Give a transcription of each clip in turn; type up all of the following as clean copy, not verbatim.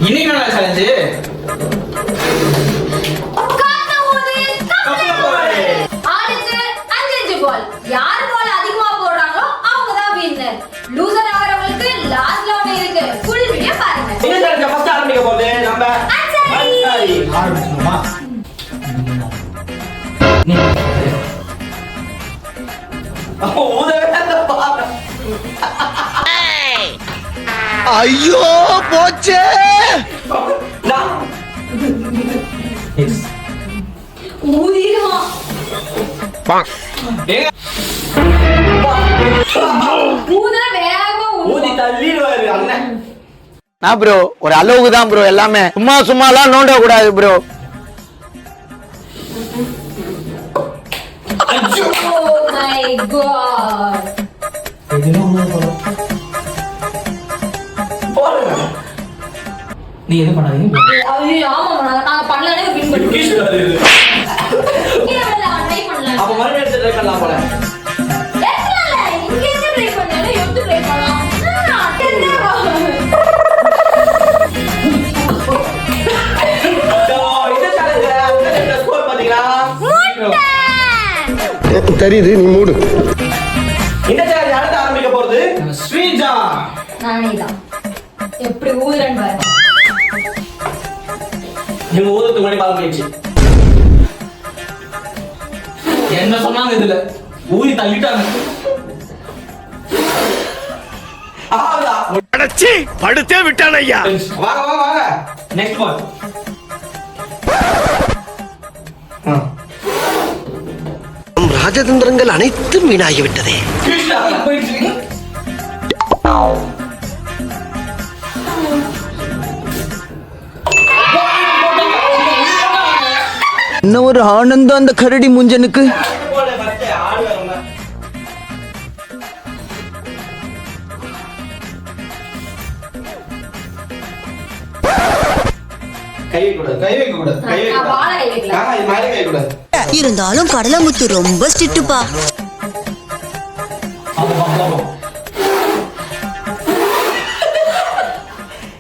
இன்னைக்கு என்ன சேலஞ்சு? ஆளுக்கு 5 பால். யார் பால் அதிகமா போடுறாங்களோ அவங்க தான் வின்னர். லூசர் ஆகறவங்களுக்கு லாஸ்ட்ல ஒண்ணு இருக்கு. ஃபுல் வீடியோ பாருங்க. என்ன சேலஞ்சு ஃபர்ஸ்ட் ஆரம்பிக்க போகுது? நம்ம அன்சாரி ஆரம்பிச்சோமா? நீ ஐயோ போச்சே. ஊதிடுமா ஊதா வேகமா ஊதி தள்ளிடுவாரு அண்ணன். நான் ப்ரோ ஒரு அளவுக்கு தான் ப்ரோ, எல்லாமே சும்மாலாம் நோண்ட கூடாது ப்ரோ. Oh my god. நீ எது பண்ணாதீங்க. ஐயோ ஆமா நான் பண்ணலனே வின் பண்ணிட்டேன். ட்ரை பண்ணலாம். அப்ப மறுபடியும் எடுத்து ட்ரை பண்ணலாம் போல. எத்தனால இங்க என்ன ட்ரை பண்ணாலும் எடுத்து ட்ரை பண்ணலாம். தெரியுது, நீ மூடு. இந்த சேலஞ்ச் அடுத்து ஆரம்பிக்க போறது ஸ்ரீஜா. நானே தான். எப்படி ஊதுறேன்னு பாருங்க. நீங்க ஊதுறதுக்கு முன்னாடி பால் போயிடுச்சு. என்ன சொன்னாங்க இதுல? ஊதி தள்ளிட்டாங்க. ஆவுதா? அடச்சி படுத்தே விட்டான் ஐயா. வாங்க வாங்க வாங்க. நெக்ஸ்ட் பால். ராஜதந்திரங்கள் அனைத்தும் வீணாகிவிட்டதே. என்ன ஒரு ஆனந்தம் அந்த கரடி முஞ்சனுக்கு. இருந்தாலும் கடலமுத்து ரொம்ப ஸ்ட்ரிக்ட்டுப்பா.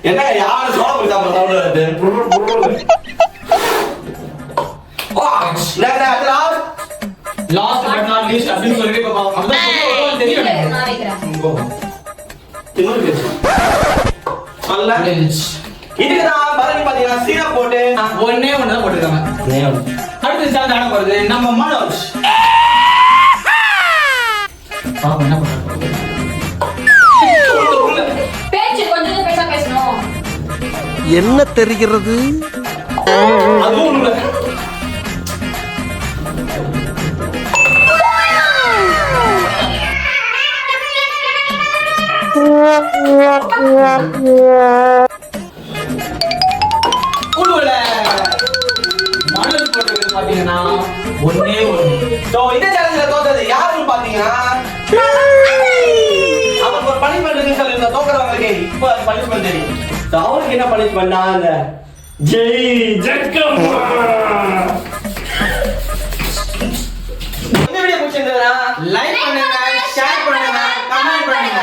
என்ன யாரு சோளம் குடிச்சா சவுண்ட் வருது? லாஸ்ட் பட் நாட் லீஸ்ட் அப்படின்னு சொல்லிட்டு அப்பதான் தெரியும். நான் வைக்கிறேன். இதுக்கு தான் பரணி பாத்தீங்கன்னா சீரப் போட்டு ஒண்ணே ஒண்ணுதான் போட்டுருக்காங்க. அடுத்து சார்ந்து ஆட போறது நம்ம மனோஜ். பாப்போம் என்ன பண்றாங்க. பேச்சு கொஞ்சம் பேச பேசணும். என்ன தெரிகிறது? அதுவும் இல்ல. மனோஜ் போட்டுருக்கு பாத்தீங்கன்னா ஒண்ணே ஒண்ணு. சோ இந்த சேலஞ்சில தோத்தது யாருன்னு பாத்தீங்கன்னா அவருக்கு ஒரு பனிஷ்மெண்ட் இருக்குன்னு சொல்லிருந்தா தோக்குறவங்களுக்கு இப்போ அது பனிஷ்மெண்ட் தெரியும். அவருக்கு என்ன பனிஷ்மெண்ட்னா அந்த ஜெய் ஜக்கம்மா. இந்த வீடியோ பிடிச்சிருந்தா லைக் பண்ணுங்க, ஷேர் பண்ணுங்க, கமெண்ட் பண்ணுங்க.